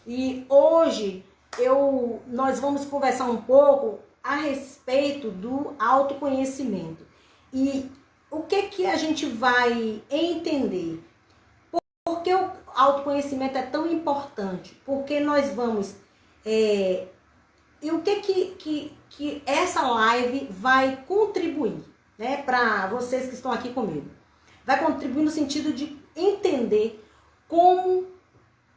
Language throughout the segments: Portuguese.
E hoje nós vamos conversar um pouco a respeito do autoconhecimento. E o que a gente vai entender? Por que o autoconhecimento é tão importante? Porque nós vamos... e o que essa live vai contribuir, né, para vocês que estão aqui comigo? Vai contribuir no sentido de entender como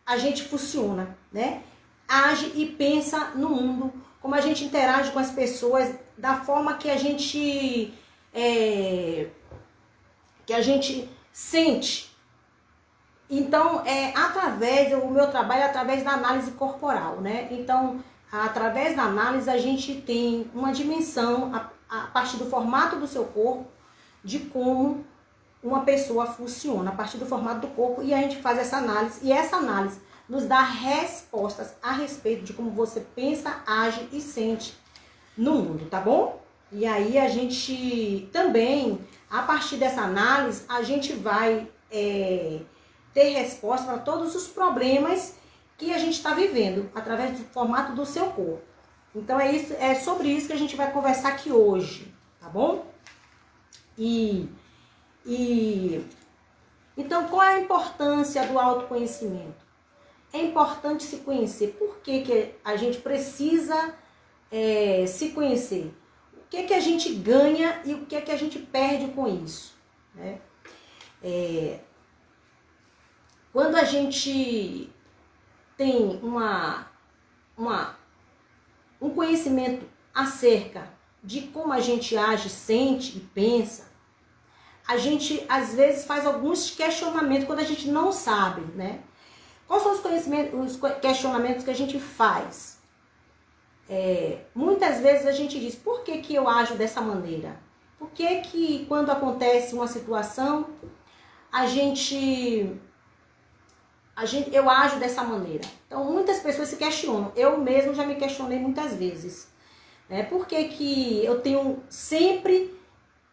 a gente funciona, né? Age e pensa no mundo, como a gente interage com as pessoas, da forma que a gente sente. Então, o meu trabalho é através da análise corporal, né? Então, através da análise, a gente tem uma dimensão, a partir do formato do seu corpo, de como uma pessoa funciona, a partir do formato do corpo, e a gente faz essa análise, e essa análise nos dá respostas a respeito de como você pensa, age e sente no mundo, tá bom? E aí a gente também, a partir dessa análise, a gente vai ter resposta para todos os problemas que a gente está vivendo, através do formato do seu corpo. Então é sobre isso que a gente vai conversar aqui hoje, tá bom? Então, qual é a importância do autoconhecimento? É importante se conhecer. Por que a gente precisa se conhecer? O que a gente ganha e o que a gente perde com isso, né? Quando a gente tem um conhecimento acerca de como a gente age, sente e pensa, a gente às vezes faz alguns questionamentos quando a gente não sabe, né? Quais são os questionamentos que a gente faz? Muitas vezes a gente diz, por que eu ajo dessa maneira? Por que quando acontece uma situação, eu ajo dessa maneira? Então, muitas pessoas se questionam. Eu mesmo já me questionei muitas vezes. Por que eu tenho sempre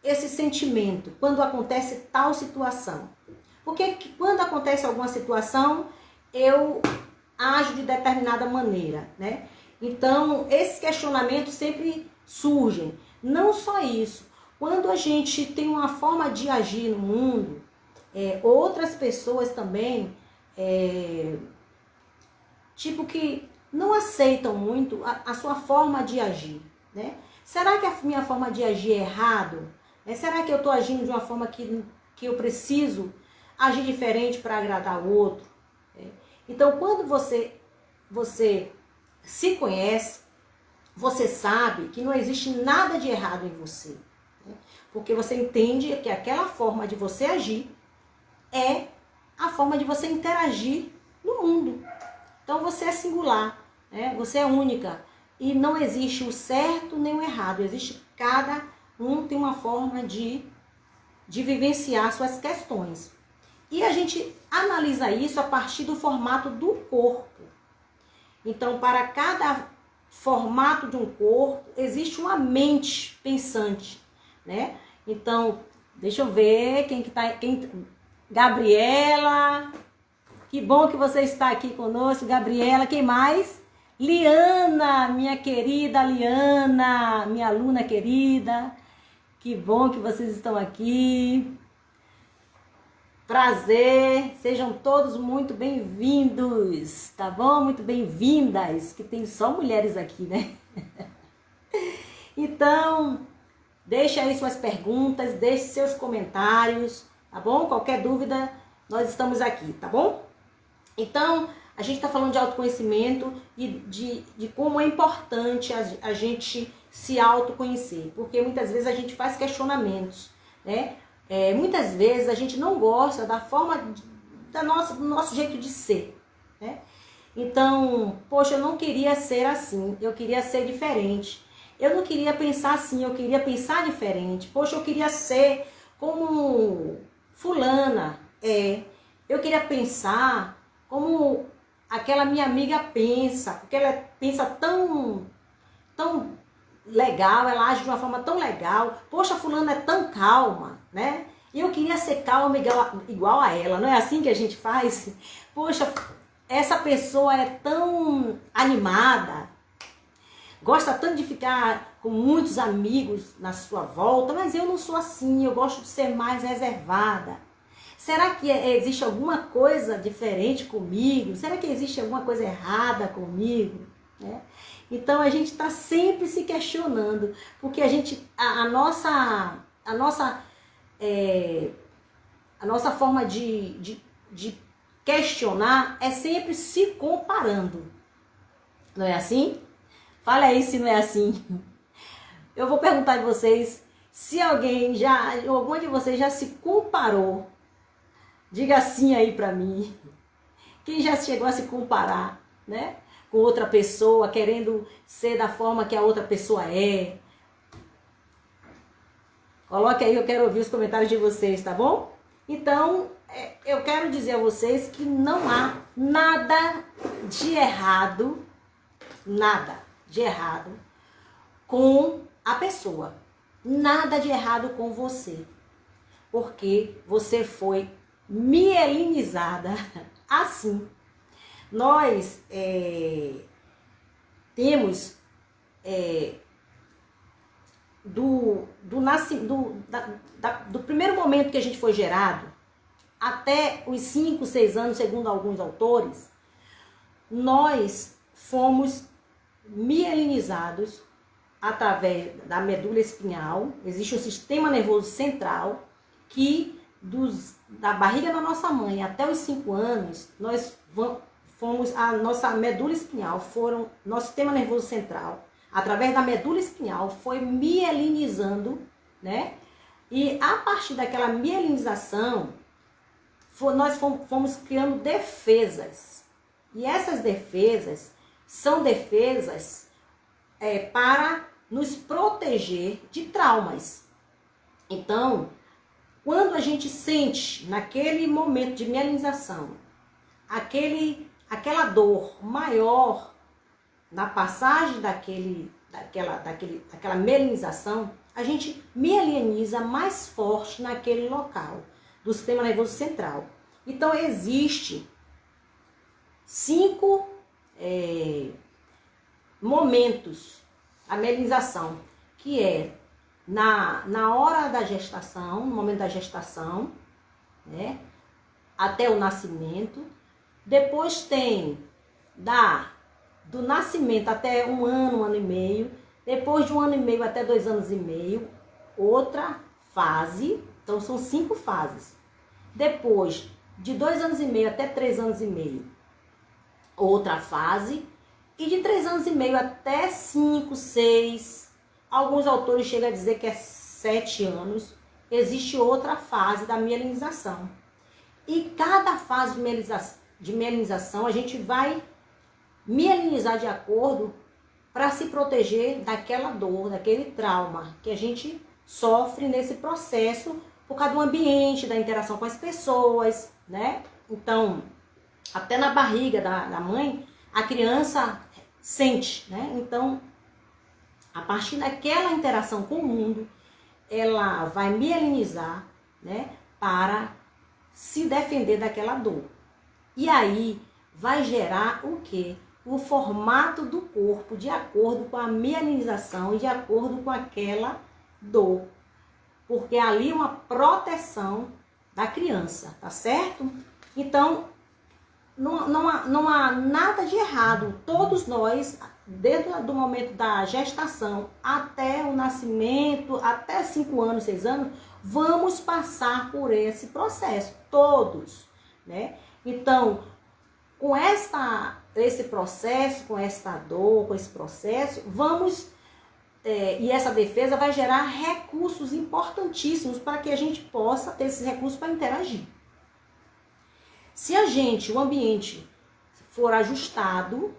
esse sentimento quando acontece tal situação? Por que quando acontece alguma situação, eu ajo de determinada maneira, né? Então, esses questionamentos sempre surgem. Não só isso. Quando a gente tem uma forma de agir no mundo, outras pessoas também, que não aceitam muito a sua forma de agir, né? Será que a minha forma de agir é errado? Será que eu estou agindo de uma forma que eu preciso agir diferente para agradar o outro? Então, quando você se conhece, você sabe que não existe nada de errado em você, né? Porque você entende que aquela forma de você agir é a forma de você interagir no mundo. Então, você é singular, né? Você é única. E não existe o certo nem o errado. Existe cada um tem uma forma de vivenciar suas questões. E a gente analisa isso a partir do formato do corpo. Então, para cada formato de um corpo, existe uma mente pensante, né? Então, deixa eu ver Gabriela, que bom que você está aqui conosco, Gabriela. Quem mais? Liana, minha querida Liana, minha aluna querida. Que bom que vocês estão aqui. Prazer, sejam todos muito bem-vindos, tá bom? Muito bem-vindas, que tem só mulheres aqui, né? Então, deixe aí suas perguntas, deixe seus comentários, tá bom? Qualquer dúvida, nós estamos aqui, tá bom? Então, a gente tá falando de autoconhecimento e de como é importante a gente se autoconhecer, porque muitas vezes a gente faz questionamentos, né? Muitas vezes a gente não gosta da forma, do nosso jeito de ser, né? Então, poxa, eu não queria ser assim, eu queria ser diferente. Eu não queria pensar assim, eu queria pensar diferente. Poxa, eu queria ser como fulana, eu queria pensar como aquela minha amiga pensa, porque ela pensa tão legal, ela age de uma forma tão legal. Poxa, fulana é tão calma, né? E eu queria ser calma igual a ela. Não é assim que a gente faz? Poxa, essa pessoa é tão animada, gosta tanto de ficar com muitos amigos na sua volta, mas eu não sou assim, eu gosto de ser mais reservada. Será que existe alguma coisa diferente comigo? Será que existe alguma coisa errada comigo? Né? Então a gente está sempre se questionando, porque a nossa forma de questionar é sempre se comparando. Não é assim? Fala aí se não é assim. Eu vou perguntar a vocês se alguma de vocês já se comparou. Diga assim aí pra mim. Quem já chegou a se comparar, né? Com outra pessoa, querendo ser da forma que a outra pessoa é. Coloque aí, eu quero ouvir os comentários de vocês, tá bom? Então, eu quero dizer a vocês que não há nada de errado com a pessoa. Nada de errado com você. Porque você foi mielinizada assim. Nós temos do primeiro momento que a gente foi gerado até os 5, 6 anos, segundo alguns autores, nós fomos mielinizados através da medula espinhal. Existe um sistema nervoso central que da barriga da nossa mãe até os 5 anos, a nossa medula espinhal, nosso sistema nervoso central, através da medula espinhal, foi mielinizando, né? E a partir daquela mielinização, nós fomos criando defesas. E essas defesas são defesas para nos proteger de traumas. Então, quando a gente sente, naquele momento de mielinização, aquela dor maior na passagem daquela mielinização, a gente mieliniza mais forte naquele local do sistema nervoso central. Então, existe 5 momentos a mielinização, que é na hora da gestação, no momento da gestação, né, até o nascimento. Depois tem do nascimento até 1 ano, 1 ano e meio. Depois de 1 ano e meio até 2 anos e meio, outra fase. Então são 5 fases. Depois de 2 anos e meio até 3 anos e meio, outra fase. E de 3 anos e meio até 5, 6, alguns autores chegam a dizer que é 7 anos, existe outra fase da mielinização. E cada fase de mielinização a gente vai mielinizar de acordo para se proteger daquela dor, daquele trauma que a gente sofre nesse processo por causa do ambiente, da interação com as pessoas, né? Então, até na barriga da mãe, a criança sente, né? Então, a partir daquela interação com o mundo, ela vai mielinizar, né? Para se defender daquela dor. E aí, vai gerar o quê? O formato do corpo de acordo com a mielinização e de acordo com aquela dor. Porque ali é uma proteção da criança, tá certo? Então, não há nada de errado. Todos nós, desde o momento da gestação até o nascimento, até 5 anos, 6 anos, vamos passar por esse processo. Todos, né? Então, com esse processo, com esta dor, com esse processo, e essa defesa vai gerar recursos importantíssimos para que a gente possa ter esses recursos para interagir. Se o ambiente for ajustado,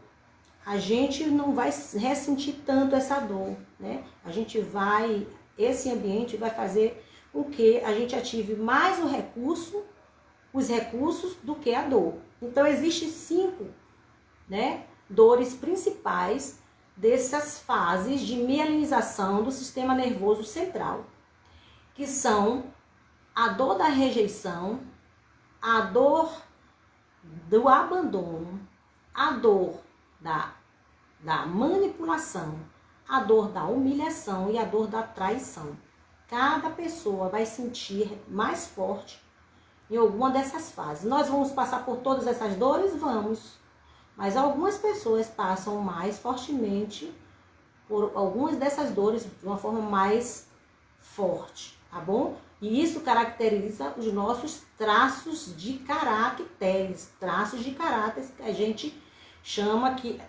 a gente não vai ressentir tanto essa dor, né? Esse ambiente vai fazer com que a gente ative mais os recursos do que a dor. Então, existem 5, né, dores principais dessas fases de mielinização do sistema nervoso central, que são a dor da rejeição, a dor do abandono, a dor da manipulação, a dor da humilhação e a dor da traição. Cada pessoa vai sentir mais forte em alguma dessas fases. Nós vamos passar por todas essas dores? Vamos. Mas algumas pessoas passam mais fortemente por algumas dessas dores de uma forma mais forte, tá bom? E isso caracteriza os nossos traços de caracteres, traços de caráter que a gente chama que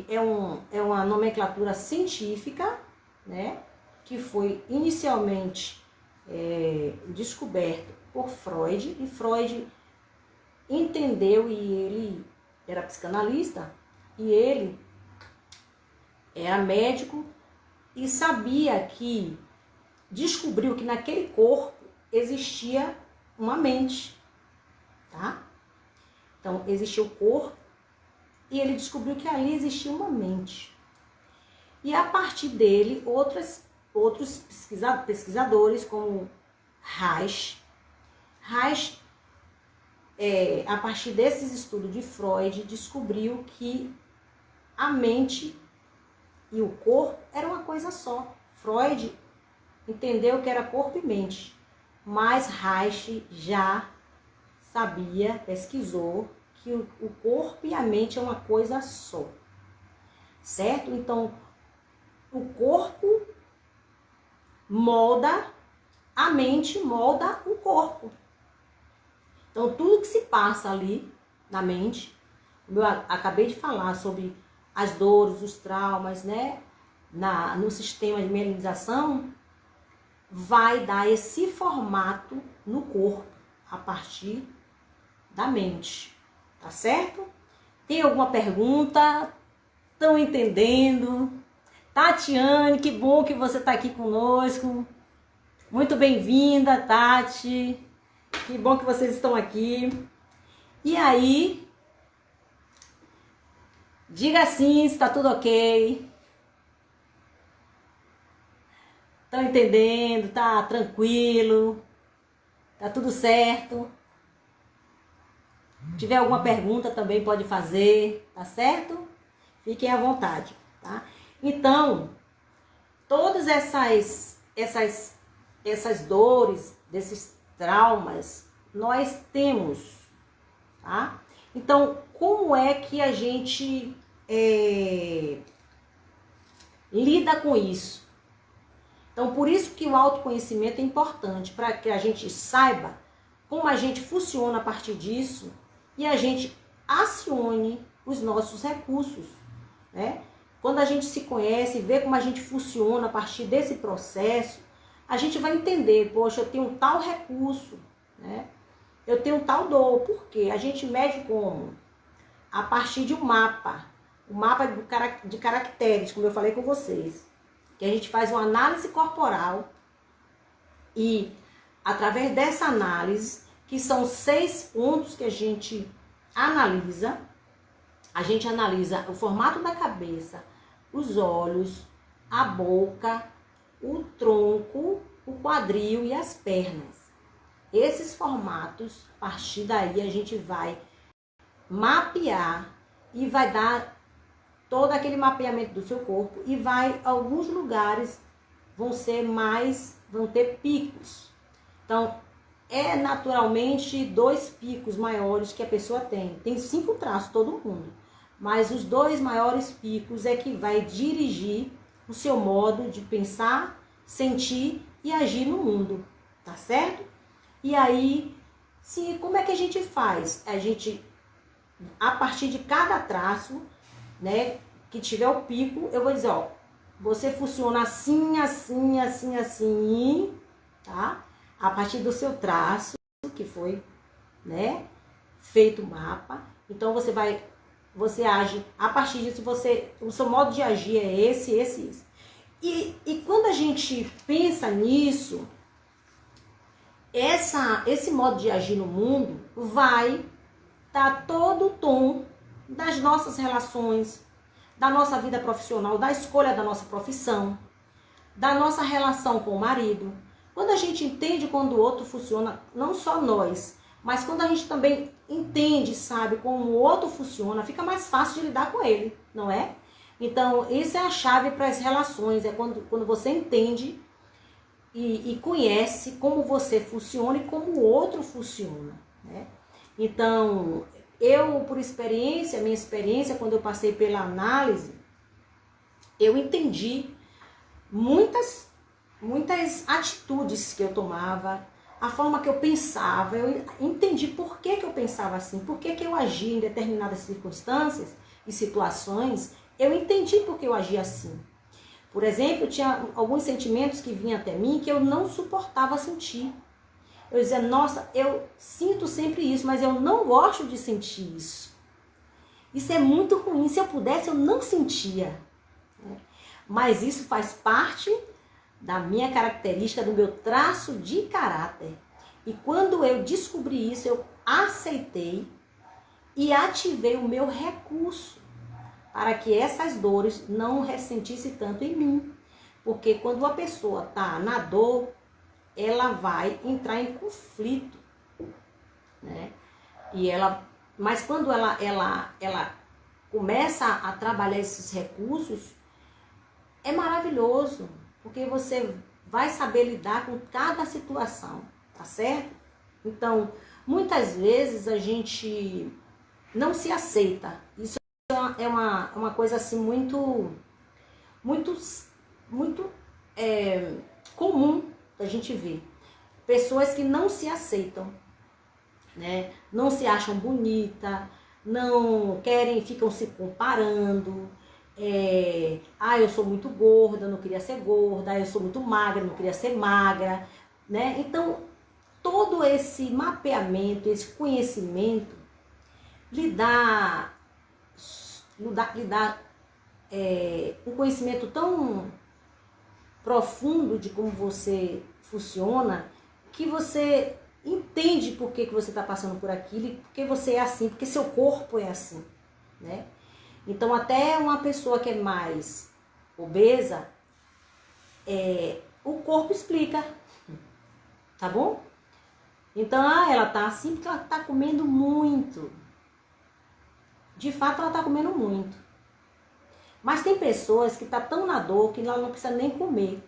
é uma nomenclatura científica, né? Que foi inicialmente descoberto por Freud, e Freud entendeu, e ele era psicanalista, e ele era médico e sabia que, descobriu que naquele corpo existia uma mente, tá? Então, existia o corpo e ele descobriu que ali existia uma mente. E a partir dele, outros pesquisadores, como Reich, a partir desses estudos de Freud, descobriu que a mente e o corpo era uma coisa só. Freud entendeu que era corpo e mente, mas Reich já sabia, pesquisou, que o corpo e a mente é uma coisa só, certo? Então, o corpo molda, a mente molda o corpo. Então, tudo que se passa ali na mente, eu acabei de falar sobre as dores, os traumas, né? No sistema de mielinização, vai dar esse formato no corpo, a partir da mente, tá certo? Tem alguma pergunta? Estão entendendo? Tatiane, que bom que você está aqui conosco. Muito bem-vinda, Tati. Que bom que vocês estão aqui. E aí, diga sim, se está tudo ok. Estão entendendo? Tá tranquilo? Tá tudo certo? Se tiver alguma pergunta também pode fazer, tá certo? Fiquem à vontade, tá? Então, todas essas dores, desses traumas, nós temos, tá? Então, como é que a gente lida com isso? Então, por isso que o autoconhecimento é importante, para que a gente saiba como a gente funciona a partir disso e a gente acione os nossos recursos, né? Quando a gente se conhece, vê como a gente funciona a partir desse processo, a gente vai entender, poxa, eu tenho um tal recurso, né? Eu tenho um tal dor. Por quê? A gente mede como? A partir de um mapa. O mapa de caracteres, como eu falei com vocês. Que a gente faz uma análise corporal e, através dessa análise, que são 6 pontos que a gente analisa o formato da cabeça, os olhos, a boca, o tronco, o quadril e as pernas. Esses formatos, a partir daí a gente vai mapear e vai dar todo aquele mapeamento do seu corpo e alguns lugares vão ter picos. Então, naturalmente 2 picos maiores que a pessoa tem. Tem 5 traços todo mundo, mas os 2 maiores picos é que vai dirigir o seu modo de pensar, sentir e agir no mundo, tá certo? E aí, sim, como é que a gente faz? A gente, a partir de cada traço, né, que tiver o pico, eu vou dizer, ó, você funciona assim, assim, assim, assim, tá? A partir do seu traço, que foi, né, feito o mapa. Então, você age, a partir disso, o seu modo de agir é esse. E quando a gente pensa nisso, esse modo de agir no mundo vai dar todo o tom das nossas relações, da nossa vida profissional, da escolha da nossa profissão, da nossa relação com o marido. Quando a gente entende quando o outro funciona, não só nós, Mas quando a gente também entende, sabe, como o outro funciona, fica mais fácil de lidar com ele, não é? Então, isso é a chave para as relações, é quando você entende e conhece como você funciona e como o outro funciona, né? Então, eu, por experiência, minha experiência, quando eu passei pela análise, eu entendi muitas atitudes que eu tomava, a forma que eu pensava, eu entendi por que eu pensava assim, por que eu agia em determinadas circunstâncias e situações, eu entendi por que eu agia assim. Por exemplo, tinha alguns sentimentos que vinham até mim que eu não suportava sentir. Eu dizia, nossa, eu sinto sempre isso, mas eu não gosto de sentir isso. Isso é muito ruim, se eu pudesse eu não sentia. Mas isso faz parte da minha característica, do meu traço de caráter. E quando eu descobri isso, eu aceitei e ativei o meu recurso para que essas dores não ressentissem tanto em mim. Porque quando a pessoa está na dor, ela vai entrar em conflito, né? Mas quando ela começa a trabalhar esses recursos, é maravilhoso, porque você vai saber lidar com cada situação, tá certo? Então, muitas vezes a gente não se aceita. Isso é uma coisa assim muito comum da gente ver. Pessoas que não se aceitam, né? Não se acham bonita, não querem, ficam se comparando. Eu sou muito gorda, não queria ser gorda, eu sou muito magra, não queria ser magra, né? Então, todo esse mapeamento, esse conhecimento, lhe dá um conhecimento tão profundo de como você funciona, que você entende por que você está passando por aquilo e por que você é assim, porque seu corpo é assim, né? Então, até uma pessoa que é mais obesa, o corpo explica, tá bom? Então, ela tá assim porque ela tá comendo muito. De fato, ela tá comendo muito. Mas tem pessoas que tá tão na dor que ela não precisa nem comer.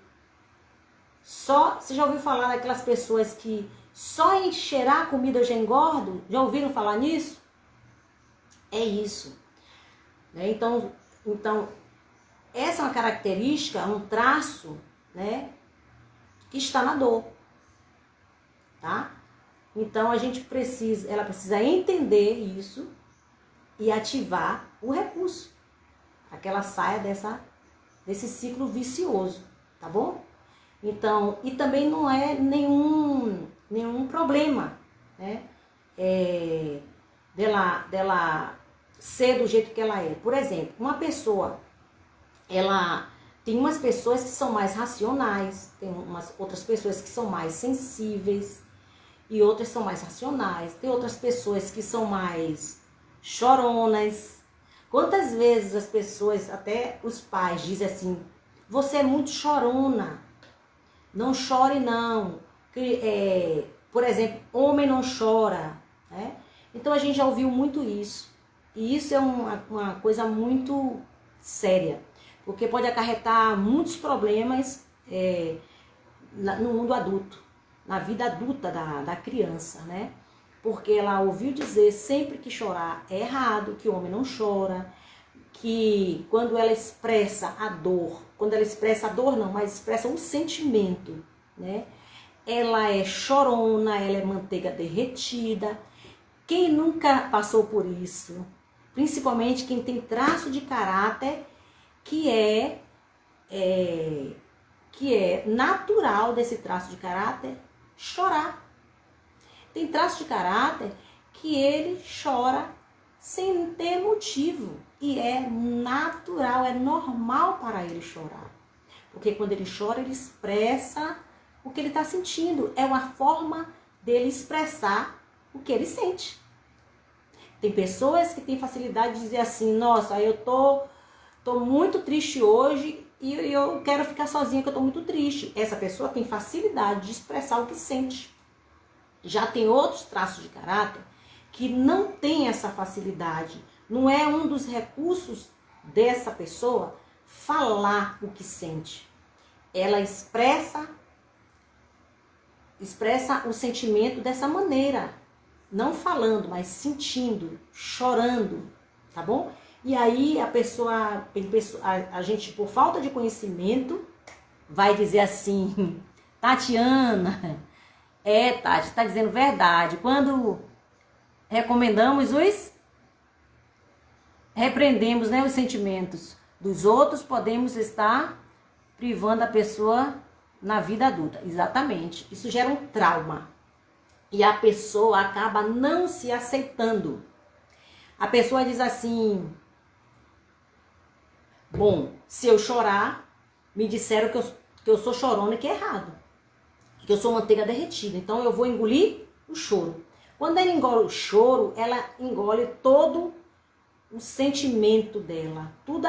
Você já ouviu falar daquelas pessoas que só em cheirar a comida eu já engordo? Já ouviram falar nisso? É isso. Então, essa é uma característica, um traço, né, que está na dor, tá? Então, ela precisa entender isso e ativar o recurso, para que ela saia desse ciclo vicioso, tá bom? Então, e também não é nenhum problema, né, dela ser do jeito que ela é. Por exemplo, uma pessoa, tem umas pessoas que são mais racionais, tem outras pessoas que são mais sensíveis e outras são mais racionais. Tem outras pessoas que são mais choronas. Quantas vezes as pessoas, até os pais, dizem assim, você é muito chorona, não chore não. Por exemplo, homem não chora, né? Então a gente já ouviu muito isso. E isso é uma coisa muito séria, porque pode acarretar muitos problemas no mundo adulto, na vida adulta da criança, né? Porque ela ouviu dizer sempre que chorar é errado, que o homem não chora, que quando ela expressa a dor, mas expressa um sentimento, né? Ela é chorona, ela é manteiga derretida. Quem nunca passou por isso? Principalmente quem tem traço de caráter que é natural desse traço de caráter chorar. Tem traço de caráter que ele chora sem ter motivo. E é natural, é normal para ele chorar. Porque quando ele chora, ele expressa o que ele está sentindo. É uma forma dele expressar o que ele sente. Tem pessoas que têm facilidade de dizer assim, nossa, eu tô muito triste hoje e eu quero ficar sozinha que eu tô muito triste. Essa pessoa tem facilidade de expressar o que sente. Já tem outros traços de caráter que não tem essa facilidade. Não é um dos recursos dessa pessoa falar o que sente. Ela expressa o sentimento dessa maneira. Não falando, mas sentindo, chorando, tá bom? E aí a gente, por falta de conhecimento, vai dizer assim, Tatiana, Tati, tá dizendo verdade. Quando repreendemos, né, os sentimentos dos outros, podemos estar privando a pessoa na vida adulta. Exatamente. Isso gera um trauma. E a pessoa acaba não se aceitando. A pessoa diz assim, bom, se eu chorar, me disseram que eu sou chorona e que é errado. Que eu sou manteiga derretida. Então eu vou engolir o choro. Quando ela engole o choro, ela engole todo o sentimento dela. Tudo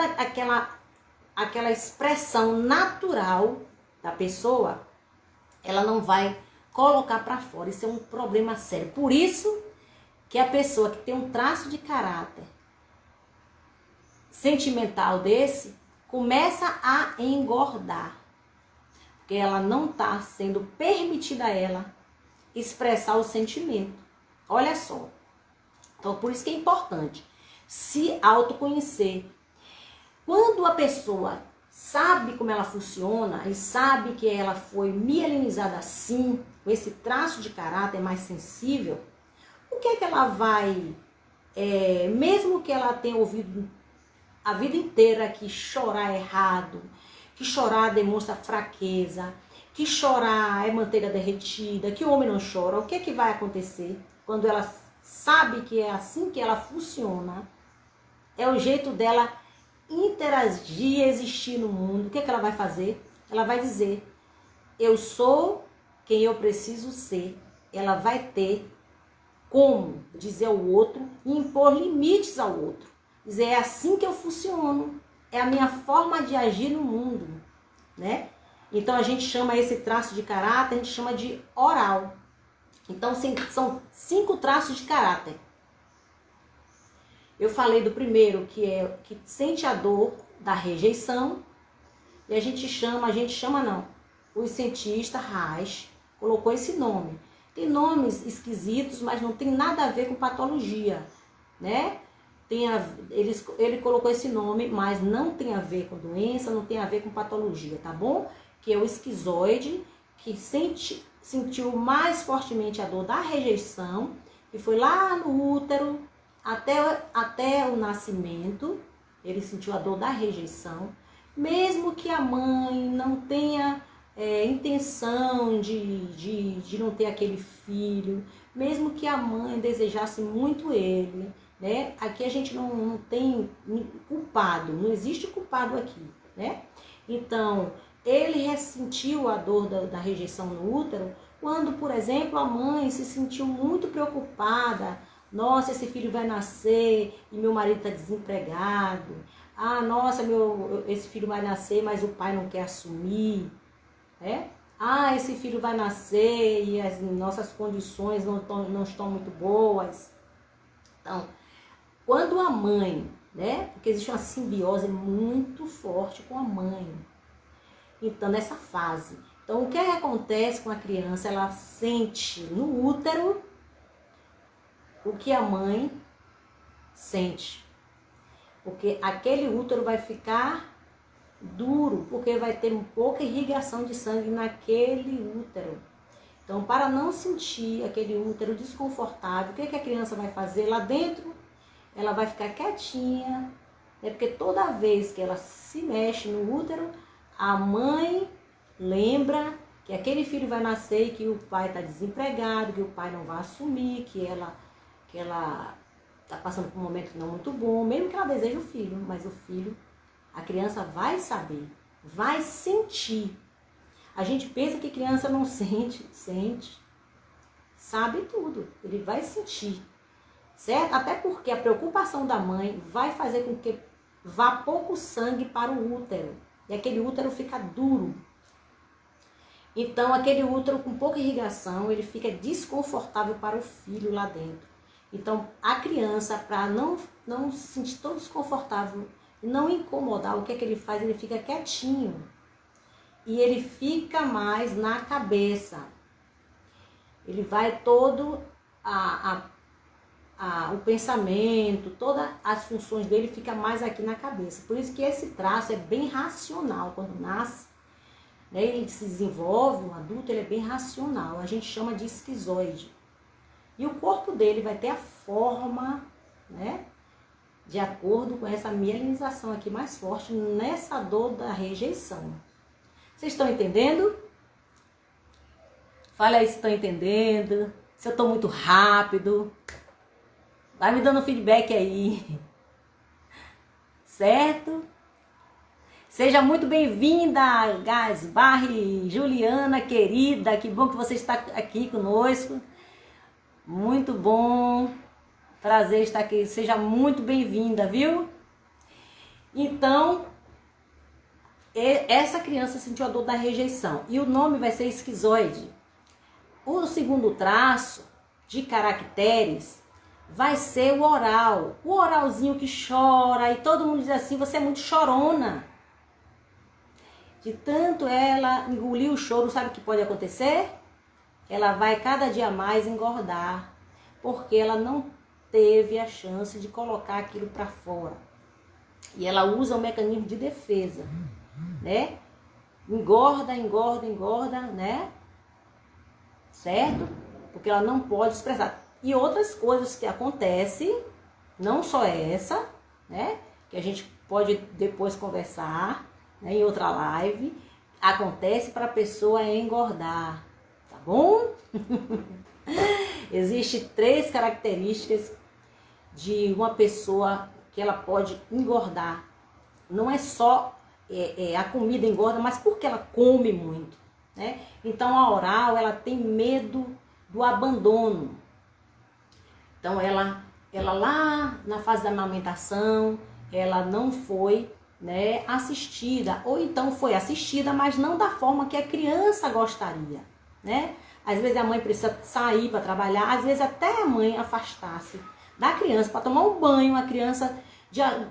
aquela expressão natural da pessoa, ela não vai colocar para fora. Isso é um problema sério. Por isso que a pessoa que tem um traço de caráter sentimental desse, começa a engordar. Porque ela não está sendo permitida a ela expressar o sentimento. Olha só. Então, por isso que é importante se autoconhecer. Quando a pessoa sabe como ela funciona e sabe que ela foi mielinizada assim, com esse traço de caráter mais sensível, o que é que ela vai, mesmo que ela tenha ouvido a vida inteira que chorar é errado, que chorar demonstra fraqueza, que chorar é manteiga derretida, que o homem não chora, o que é que vai acontecer quando ela sabe que é assim que ela funciona? É o jeito dela interagir, existir no mundo. O que é que ela vai fazer? Ela vai dizer, eu sou quem eu preciso ser. Ela vai ter como dizer ao outro e impor limites ao outro. Dizer, é assim que eu funciono. É a minha forma de agir no mundo, né? Então a gente chama esse traço de caráter, a gente chama de oral. Então são 5 traços de caráter. Eu falei do primeiro, que sente a dor da rejeição. E os cientistas, Reich, colocou esse nome. Tem nomes esquisitos, mas não tem nada a ver com patologia, né? Ele colocou esse nome, mas não tem a ver com doença, não tem a ver com patologia, tá bom? Que é o esquizoide, que sentiu mais fortemente a dor da rejeição, que foi lá no útero, até o nascimento, ele sentiu a dor da rejeição, mesmo que a mãe não tenha intenção de não ter aquele filho, mesmo que a mãe desejasse muito ele, né? Aqui a gente não tem culpado, não existe culpado aqui, né? Então, ele ressentiu a dor da rejeição no útero quando, por exemplo, a mãe se sentiu muito preocupada. Nossa, esse filho vai nascer e meu marido está desempregado. Ah, nossa, esse filho vai nascer, mas o pai não quer assumir. Né? Ah, esse filho vai nascer e as nossas condições não estão muito boas. Então, quando a mãe, né? Porque existe uma simbiose muito forte com a mãe. Então, nessa fase. Então, o que acontece com a criança? Ela sente no útero o que a mãe sente. Porque aquele útero vai ficar duro, porque vai ter pouca irrigação de sangue naquele útero. Então, para não sentir aquele útero desconfortável, o que a criança vai fazer lá dentro? Ela vai ficar quietinha, né? Porque toda vez que ela se mexe no útero, a mãe lembra que aquele filho vai nascer e que o pai está desempregado, que o pai não vai assumir, que ela está passando por um momento não muito bom, mesmo que ela deseje o filho, mas o filho, a criança vai saber, vai sentir. A gente pensa que criança não sente, sabe tudo, ele vai sentir, certo? Até porque a preocupação da mãe vai fazer com que vá pouco sangue para o útero, e aquele útero fica duro. Então, aquele útero com pouca irrigação, ele fica desconfortável para o filho lá dentro. Então, a criança, para não se sentir tão desconfortável e não incomodar, o que é que ele faz? Ele fica quietinho. E ele fica mais na cabeça. Ele vai todo o pensamento, todas as funções dele fica mais aqui na cabeça. Por isso que esse traço é bem racional. Quando nasce, né, ele se desenvolve, um adulto, ele é bem racional. A gente chama de esquizoide. E o corpo dele vai ter a forma, né, de acordo com essa mielinização aqui mais forte nessa dor da rejeição. Vocês estão entendendo? Fala aí se estão entendendo. Se eu estou muito rápido. Vai me dando feedback aí. Certo? Seja muito bem-vinda, Gasbarri, Juliana, querida. Que bom que você está aqui conosco. Muito bom. Prazer estar aqui. Seja muito bem-vinda, viu? Então, essa criança sentiu a dor da rejeição. E o nome vai ser esquizoide. O segundo traço de caracteres vai ser o oral. O oralzinho que chora. E todo mundo diz assim, você é muito chorona. De tanto ela engolir o choro, sabe o que pode acontecer? Ela vai cada dia mais engordar. Porque ela não teve a chance de colocar aquilo para fora. E ela usa o mecanismo de defesa, né? Engorda, né? Certo? Porque ela não pode expressar. E outras coisas que acontecem, não só essa, né? Que a gente pode depois conversar, né, em outra live, acontece para a pessoa engordar, tá bom? Existem 3 características de uma pessoa que ela pode engordar. Não é só a comida engorda, mas porque ela come muito, né? Então a oral, ela tem medo do abandono. Então ela lá na fase da amamentação, ela não foi, né, assistida, ou então foi assistida, mas não da forma que a criança gostaria, né? Às vezes a mãe precisa sair para trabalhar, às vezes até a mãe afastar-se da criança para tomar um banho. A criança,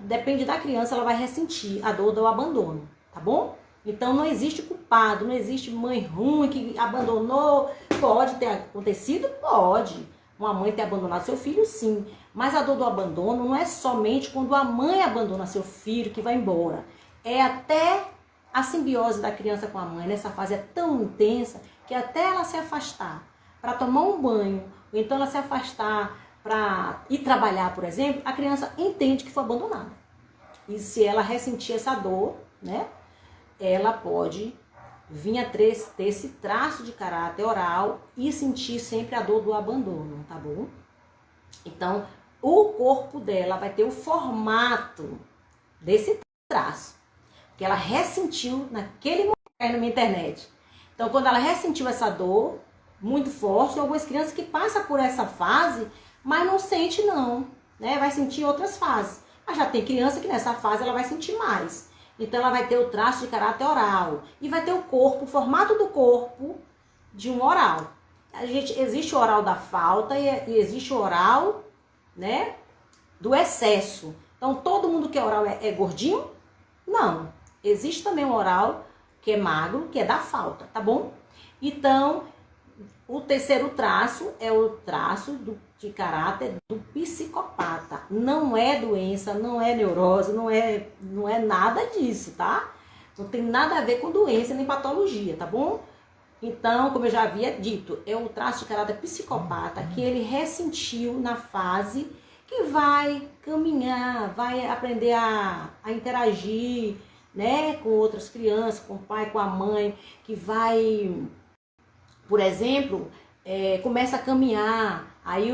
depende da criança, ela vai ressentir a dor do abandono, tá bom? Então não existe culpado, não existe mãe ruim que abandonou. Pode ter acontecido? Pode. Uma mãe ter abandonado seu filho, sim. Mas a dor do abandono não é somente quando a mãe abandona seu filho que vai embora. É até a simbiose da criança com a mãe. Nessa fase é tão intensa que até ela se afastar para tomar um banho, ou então ela se afastar para ir trabalhar, por exemplo, a criança entende que foi abandonada. E se ela ressentir essa dor, né, ela pode vir a ter esse traço de caráter oral e sentir sempre a dor do abandono, tá bom? Então, o corpo dela vai ter o formato desse traço, que ela ressentiu naquele momento na minha internet. Então, quando ela ressentiu essa dor muito forte, tem algumas crianças que passam por essa fase, mas não sente não, né? Vai sentir outras fases. Mas já tem criança que nessa fase ela vai sentir mais. Então ela vai ter o traço de caráter oral e vai ter o corpo, o formato do corpo de um oral. Existe o oral da falta e existe o oral, né, do excesso. Então todo mundo que é oral é gordinho? Não. Existe também um oral que é magro, que é da falta, tá bom? Então, o terceiro traço é o traço de caráter do psicopata. Não é doença, não é neurose, não é nada disso, tá? Não tem nada a ver com doença nem patologia, tá bom? Então, como eu já havia dito, é o traço de caráter psicopata que ele ressentiu na fase que vai caminhar, vai aprender a interagir, né, com outras crianças, com o pai, com a mãe, que vai, por exemplo, começa a caminhar, aí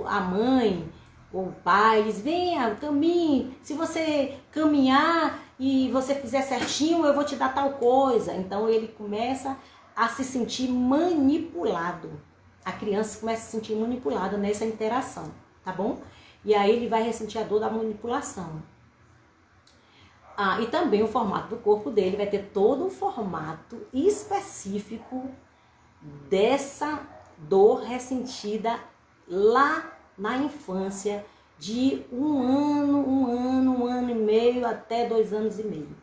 a mãe, o pai diz, venha, caminhe, se você caminhar e você fizer certinho, eu vou te dar tal coisa. Então ele começa a se sentir manipulado. A criança começa a se sentir manipulada nessa interação, tá bom? E aí ele vai ressentir a dor da manipulação. E também o formato do corpo dele vai ter todo um formato específico dessa dor ressentida lá na infância, de um ano e meio até 2 anos e meio.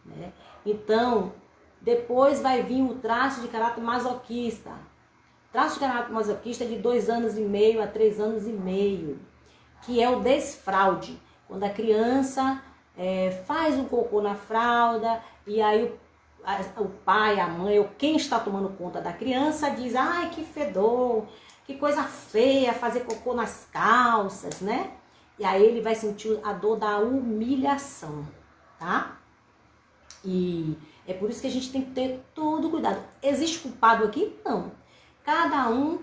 Né? Então, depois vai vir o traço de caráter masoquista. Traço de caráter masoquista é de 2 anos e meio a 3 anos e meio, que é o desfraude, quando a criança faz um cocô na fralda e aí o pai, a mãe ou quem está tomando conta da criança diz: ai, que fedor, que coisa feia fazer cocô nas calças, né? E aí ele vai sentir a dor da humilhação, tá? E é por isso que a gente tem que ter todo cuidado. Existe culpado aqui? Não. Cada um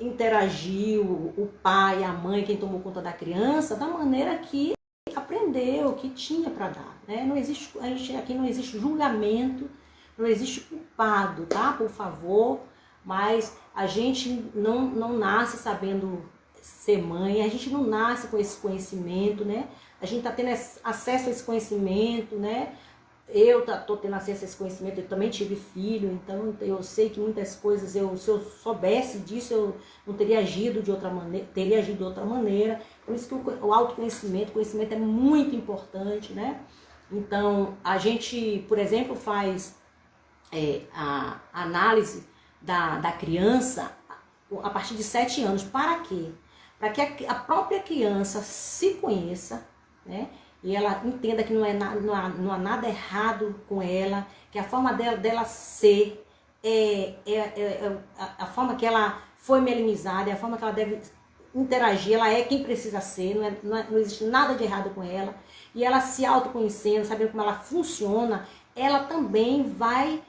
interagiu, o pai, a mãe, quem tomou conta da criança, da maneira que aprendeu, que tinha para dar, né? Não existe, aqui não existe julgamento, não existe culpado, tá? Por favor, mas a gente não nasce sabendo ser mãe, a gente não nasce com esse conhecimento, né? A gente tá tendo acesso a esse conhecimento, né? Eu tô tendo acesso a esse conhecimento, eu também tive filho, então eu sei que muitas coisas, se eu soubesse disso, eu não teria agido de outra maneira, teria agido de outra maneira. Por isso que o autoconhecimento, o conhecimento é muito importante, né? Então, a gente, por exemplo, faz a análise da criança a partir de 7 anos. Para quê? Para que a própria criança se conheça, né? E ela entenda que não há nada errado com ela, que a forma dela ser a forma que ela foi melinizada, é a forma que ela deve interagir, ela é quem precisa ser, não existe nada de errado com ela. E ela se autoconhecendo, sabendo como ela funciona, ela também vai...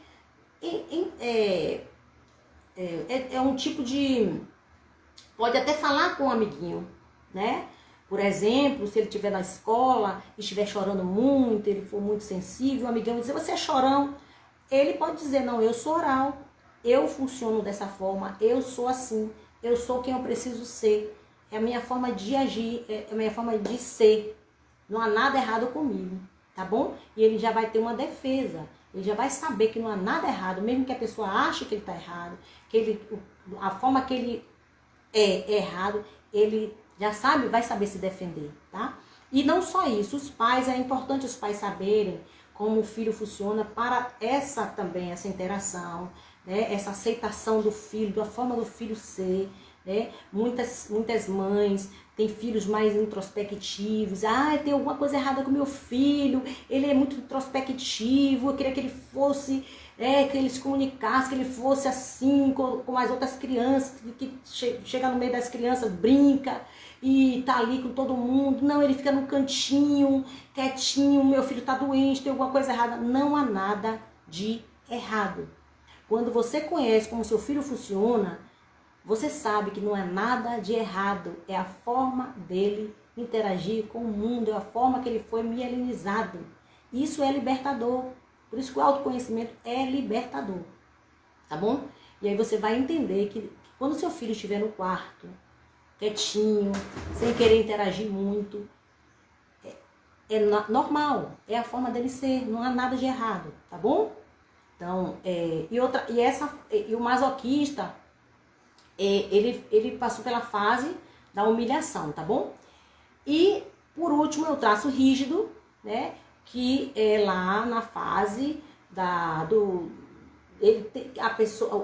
É um tipo de... Pode até falar com um amiguinho, né? Por exemplo, se ele estiver na escola e estiver chorando muito, ele for muito sensível, o amiguinho vai dizer: você é chorão? Ele pode dizer: não, eu sou oral, eu funciono dessa forma, eu sou assim, eu sou quem eu preciso ser, é a minha forma de agir, é a minha forma de ser, não há nada errado comigo, tá bom? E ele já vai ter uma defesa, ele já vai saber que não há nada errado, mesmo que a pessoa ache que ele está errado, a forma que ele é errado, ele já sabe, vai saber se defender, tá? E não só isso, os pais, é importante os pais saberem como o filho funciona para essa interação, né? Essa aceitação do filho, da forma do filho ser, né? Muitas mães têm filhos mais introspectivos. Tem alguma coisa errada com meu filho, ele é muito introspectivo, eu queria que ele fosse... que ele se comunicasse, que ele fosse assim com as outras crianças, que chega no meio das crianças, brinca e tá ali com todo mundo. Não, ele fica no cantinho, quietinho, meu filho tá doente, tem alguma coisa errada. Não há nada de errado. Quando você conhece como seu filho funciona, você sabe que não é nada de errado, é a forma dele interagir com o mundo, é a forma que ele foi mielinizado. Isso é libertador. Por isso que o autoconhecimento é libertador, tá bom? E aí você vai entender que quando seu filho estiver no quarto, quietinho, sem querer interagir muito, é normal, é a forma dele ser, não há nada de errado, tá bom? Então, e o masoquista, ele passou pela fase da humilhação, tá bom? E, por último, é o traço rígido, né? Que é lá na fase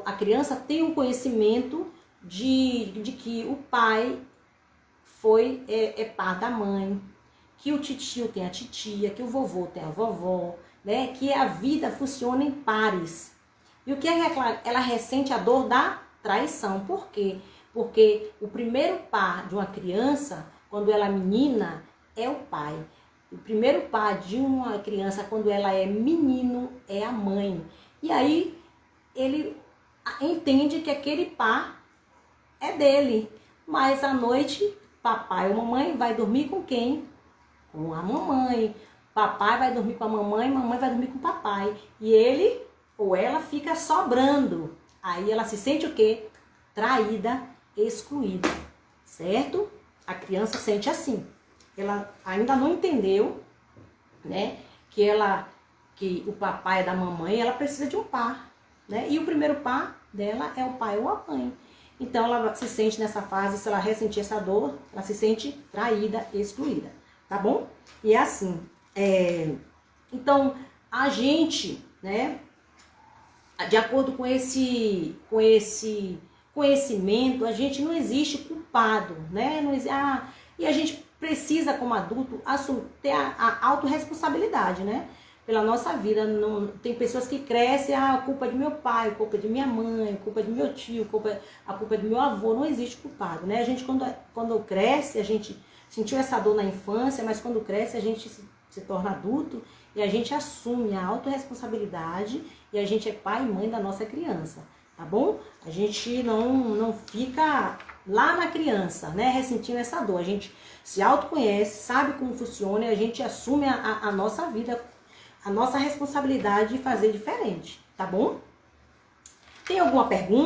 a criança tem um conhecimento de que o pai é par da mãe, que o titio tem a titia, que o vovô tem a vovó, né? Que a vida funciona em pares. E o que é que ela ressente? A dor da traição. Por quê? Porque o primeiro par de uma criança, quando ela é menina, é o pai. O primeiro par de uma criança, quando ela é menino, é a mãe. E aí, ele entende que aquele par é dele. Mas à noite, papai ou mamãe vai dormir com quem? Com a mamãe. Papai vai dormir com a mamãe vai dormir com o papai. E ele ou ela fica sobrando. Aí ela se sente o quê? Traída, excluída. Certo? A criança sente assim. Ela ainda não entendeu né? Que o papai é da mamãe, ela precisa de um par, né? E o primeiro par dela é o pai ou a mãe. Então ela se sente nessa fase, se ela ressentir essa dor, ela se sente traída, excluída, tá bom? E é assim, então a gente, né, de acordo com esse conhecimento, a gente não existe culpado, né? Não existe, e a gente precisa, como adulto, ter a autorresponsabilidade, né? Pela nossa vida. Não, tem pessoas que crescem, a culpa é de meu pai, a culpa é de minha mãe, a culpa é de meu tio, a culpa é do meu avô. Não existe culpado, né? A gente, quando cresce, a gente sentiu essa dor na infância, mas quando cresce, a gente se torna adulto e a gente assume a autorresponsabilidade e a gente é pai e mãe da nossa criança, tá bom? A gente não fica lá na criança, né, ressentindo essa dor. A gente se autoconhece, sabe como funciona e a gente assume a nossa vida, a nossa responsabilidade de fazer diferente, tá bom? Tem alguma pergunta?